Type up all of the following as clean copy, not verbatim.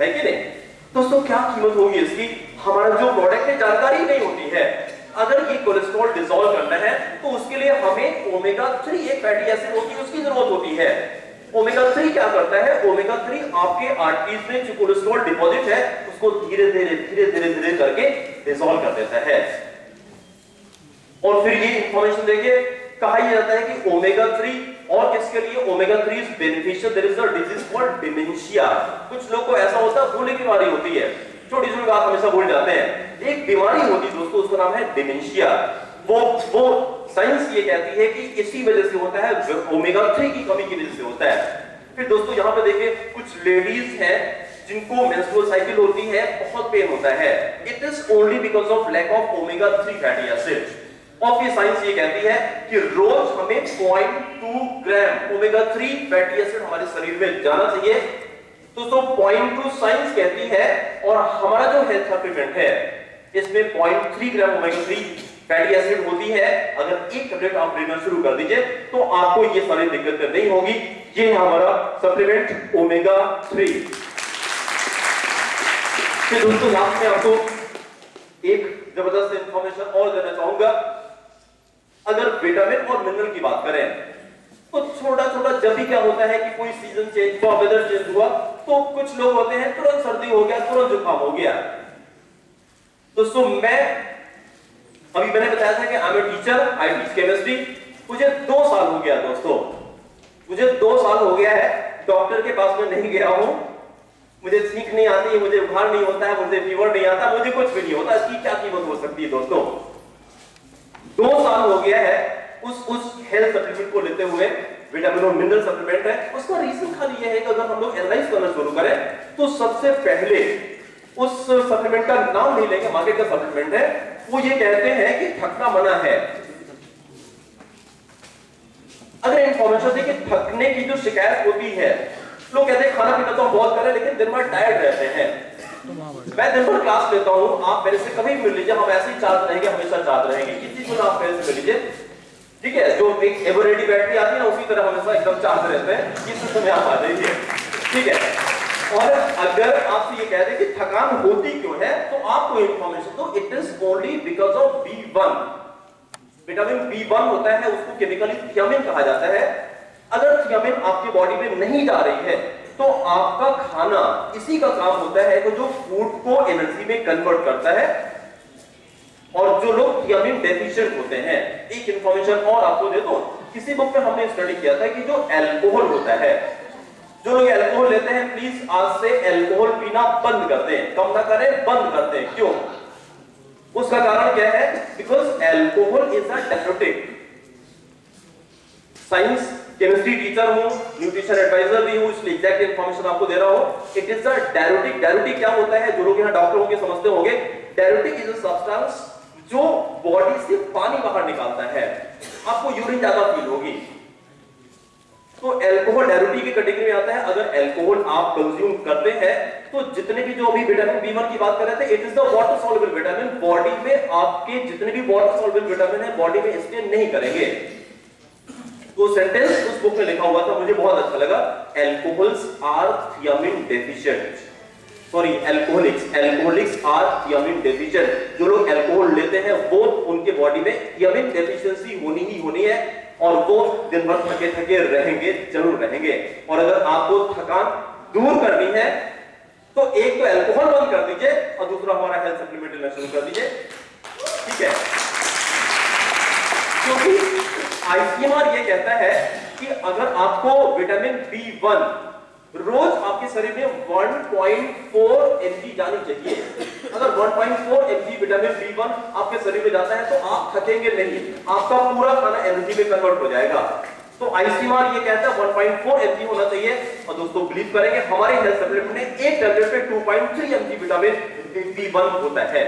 है कि नहीं? दोस्तों क्या कीमत होगी इसकी? हमारा जो प्रोडक्ट है जानकारी नहीं होती है। अगर ये कोलेस्ट्रॉल डिसॉल्व करना है तो उसके लिए हमें ओमेगा 3 एक फैटी एसिड होती है उसकी जरूरत होती है। ओमेगा 3 क्या करता है? ओमेगा 3 आपके आर्टरीज में जो कोलेस्ट्रॉल डिपॉजिट है उसको धीरे धीरे करके डिसॉल्व कर देता है। और फिर ये इंफॉर्मेशन देखिए कहा जाता है कि ओमेगा 3 और किसके लिए omega 3 is beneficial. There is a disease called dementia. कुछ लोग को ऐसा होता है भूलने की बीमारी होती है, छोटी छोटी बात हमेशा भूल जाते हैं। एक बीमारी होती है दोस्तों उसका नाम है डिमेंशिया। वो साइंस ये कहती है कि इसी वजह से होता है, ओमेगा 3 की कमी की वजह से होता है। फिर दोस्तों यहां पे देखिए कुछ लेडीज हैं जिनको मेंस्ट्रुअल साइकिल होती है, बहुत पेन होता है। It is only because of lack of omega 3 fatty acid. और फिर साइंस ये कहती है कि रोज हमें 0.2 ग्राम ओमेगा 3 फैटी एसिड हमारे शरीर में जाना चाहिए। दोस्तों 0.2 साइंस कहती है और हमारा जो हेल्थ सप्लीमेंट है इसमें 0.3 ग्राम ओमेगा 3 फैटी एसिड होती है। अगर एक टैबलेट आप लेना शुरू कर दीजिए तो आपको ये सारी दिक्कतें नहीं होगी। ये है हमारा सप्लीमेंट ओमेगा 3। फिर दोस्तों लास्ट में आपको एक जबरदस्त इंफॉर्मेशन और देना चाहूंगा। अगर विटामिन और मिनरल की बात करें तो छोटा छोटा जब भी क्या होता है कि कोई सीजन चेंज हुआ, वेदर चेंज हुआ, तो कुछ लोग होते हैं तुरंत सर्दी हो गया, तुरंत जुकाम हो गया। दोस्तों मैंने बताया था कि I am a teacher, I teach chemistry. मुझे 2 साल हो गया दोस्तों, मुझे 2 साल हो गया है डॉक्टर के पास में नहीं गया हूं। मुझे छींक नहीं आती, मुझे बुखार नहीं होता है, मुझे फीवर नहीं आता, मुझे कुछ भी नहीं होता। इसकी क्या कीमत हो सकती है दोस्तों? 2 साल हो गया है उस हेल्थ सप्लीमेंट को लेते हुए, विटामिन और मिनरल सप्लीमेंट है। उसका रीजन खाली यह है कि अगर हम लोग एनालाइज करना शुरू करें तो सबसे पहले उस सप्लीमेंट का नाम नहीं लेंगे, मार्केट का सप्लीमेंट है, वो ये कहते हैं कि थकना मना है। अगर इंफॉर्मेशन देखिए थकने की जो शिकायत होती है, लोग कहते हैं खाना पीना तो हम बहुत करें लेकिन दिन भर टायर्ड रहते हैं। मैं दिन भर क्लास लेता हूं, आप मेरे से कभी मिल लीजिए, हम ऐसे ही चार्ज रहेंगे, हमेशा चार्ज रहेंगे। किसी को आप मेरे से मिल लीजिए, ठीक है? जो एक एवरेडी बैटरी आती है ना उसी तरह हमेशा एकदम चार्ज रहते हैं। किसी समय आप आ जाइए, ठीक है? और अगर आपसे ये कह दे कि थकान होती क्यों है तो आपको इंफॉर्मेशन दो, it is only because of B1। Vitamin B1 होता है, उसको केमिकली थियामिन कहा जाता है। अगर थियामिन आपकी बॉडी में नहीं जा रही है तो आपका खाना इसी का काम होता है कि जो फूड को एनर्जी में कन्वर्ट करता है। और जो लोग थियामिन डेफिशिएंट होते हैं, एक इंफॉर्मेशन और आपको दे दो, किसी बुक में हमने स्टडी किया था कि जो अल्कोहल होता है, जो लोग अल्कोहल लेते हैं प्लीज आज से अल्कोहल पीना बंद कर दें, कम ना करें, बंद कर दें। क्यों? उसका कारण क्या है? Because alcohol is a diuretic. Science chemistry teacher हूं, न्यूट्रिशन एडवाइजर भी हूं, इसलिए एग्जैक्ट इंफॉर्मेशन आपको दे रहा हूं। It is a diuretic. Diuretic क्या होता है? जो लोग यहाँ डॉक्टर होंगे समझते होंगे। डाययूरेटिक इज अ सब्सटेंस जो बॉडी से पानी बाहर निकालता है। आपको यूरिन ज्यादा फील होगी तो अल्कोहल डाययूरेटिक की कैटेगरी में आता है। अगर अल्कोहल आप कंज्यूम करते हैं तो जितने भी जो अभी विटामिन B1 की बात कर रहे थे, it is the water soluble vitamin. Body में आपके जितने भी वाटर सॉल्युबल विटामिन है बॉडी में स्टे नहीं करेंगे। तो सेंटेंस उस बुक में लिखा हुआ था, मुझे बहुत अच्छा लगा, alcohols are thiamine deficient. Sorry, alcoholics are thiamine deficient. जो लोग अल्कोहल लेते हैं वो उनके बॉडी में थियामिन डेफिशिएंसी होनी ही होनी है और वो दिन भर थके थके रहेंगे, जरूर रहेंगे। और अगर आपको थकान दूर करनी है तो एक तो अल्कोहल बंद कर दीजिए और दूसरा हमारा हेल्थ सप्लीमेंट लेना शुरू कर दीजिए, ठीक है? क्योंकि आईसीएमआर ये कहता है कि अगर आपको विटामिन B1 रोज आपके शरीर में 1.4 mg जानी चाहिए। अगर 1.4 mg विटामिन B1 आपके शरीर में जाता है तो आप थकेंगे नहीं, आपका पूरा खाना एनर्जी में कन्वर्ट हो जाएगा। तो आईसीएमआर ये कहता है 1.4 mg होना चाहिए। और दोस्तों बिलीव करेंगे हमारे हेल्थ सप्लीमेंट में एक टैबलेट पे 2.3 mg विटामिन B1 होता है।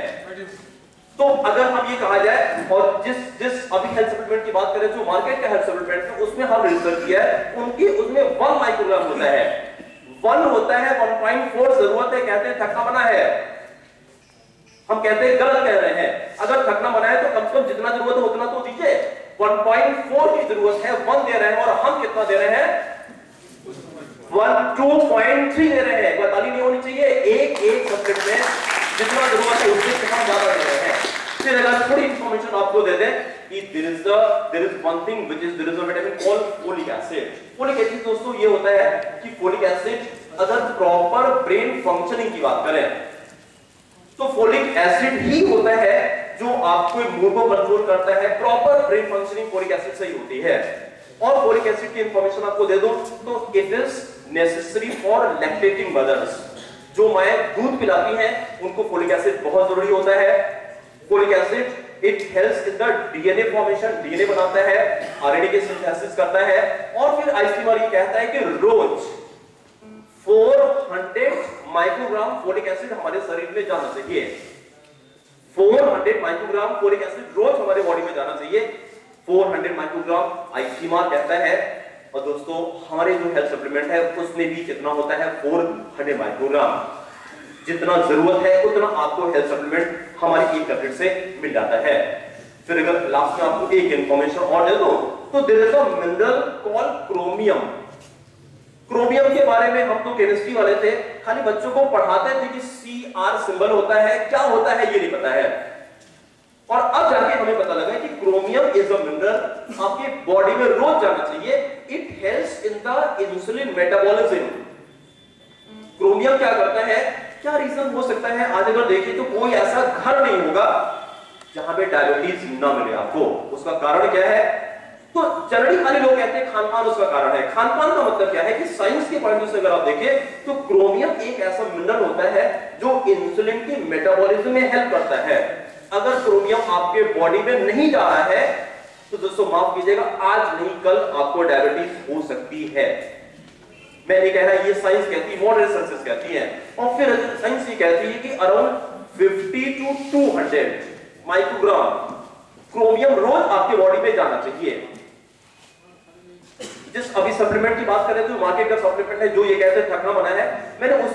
तो अगर हम ये कहा जाए, और जिस अभी हेल्थ सप्लीमेंट की बात करें जो मार्केट का हेल्थ सप्लीमेंट है उसमें हम रिसर्च किया है, उनकी उसमें 1 माइक्रोग्राम होता है, 1 होता है, 1.4 जरूरत है। कहते हैं थकना मना है, हम कहते हैं गलत कह रहे हैं। अगर थकना मना है तो कम से कम जितना जरूरत है उतना तो दीजिए। 1.4 की जरूरत है, 1 दे रहे हैं और हम कितना दे रहे हैं? 2.3 दे रहे हैं। 42 नहीं होनी चाहिए, there is one thing which is there is a vitamin called folic acid. Folic acid दोस्तों ये होता है कि folic acid अगर प्रॉपर ब्रेन फंक्शनिंग की बात करें तो folic acid ही होता है जो आपको मूड को कंट्रोल करता है। Proper brain functioning folic acid से ही होती है। और folic acid की इंफॉर्मेशन आपको दे दूं तो it is necessary for lactating mothers। जो माएं दूध पिलाती हैं उनको folic acid बहुत जरूरी होता है। folic acid it helps in the DNA formation, DNA बनाता है, RNA के सिंथेसिस करता है। और फिर आइसोमर ये कहता है कि रोज 400 माइक्रोग्राम फोलिक एसिड हमारे शरीर में जाना चाहिए। 400 माइक्रोग्राम फोलिक एसिड रोज हमारे बॉडी में जाना चाहिए। 400 माइक्रोग्राम आइसोमर कहता है। और दोस्तों हमारे जो हेल्थ सप्लीमेंट है उसमें भी कितना होता है 400 माइक्रोग्राम। जितना जरूरत है उतना आपको हेल्थ सप्लीमेंट हमारी एक टैबलेट से मिल जाता है। फिर अगर लास्ट में आपको एक इंफॉर्मेशन और दे दूं तो there is a mineral called chromium. Chromium के बारे में हम तो केमिस्ट्री वाले थे, खाली बच्चों को पढ़ाते थे कि Cr सिंबल होता है, क्या होता है ये नहीं पता है। और अब जाके हमें पता लगा कि क्रोमियम इज अ मिनरल आपके बॉडी में रोज जाना चाहिए। It helps in the insulin metabolism. Chromium क्या करता है, क्या रीजन हो सकता है? आज अगर देखिए तो कोई ऐसा घर नहीं होगा जहां पे डायबिटीज ना मिले आपको। उसका कारण क्या है? तो जनरली खाली लोग कहते हैं खानपान उसका कारण है। खानपान का मतलब क्या है कि साइंस के पॉइंट से अगर आप देखें तो क्रोमियम एक ऐसा मिनरल होता है जो इंसुलिन के मेटाबॉलिज्म में हेल्प करता है। अगर क्रोमियम आपके बॉडी में नहीं जा रहा है तो दोस्तों माफ कीजिएगा, आज नहीं कल आपको डायबिटीज हो सकती है। मैं नहीं कह रहा, ये साइंस कहती है, मॉडर्न साइंसेस कहती है। और फिर साइंस ये कहती है कि अराउंड 50 to 200 माइक्रोग्राम क्रोमियम रोज आपके बॉडी में जाना चाहिए। जिस अभी सप्लीमेंट की बात करें तो मार्केट का सप्लीमेंट है जो ये कहते हैं थकना मना है, मैंने उस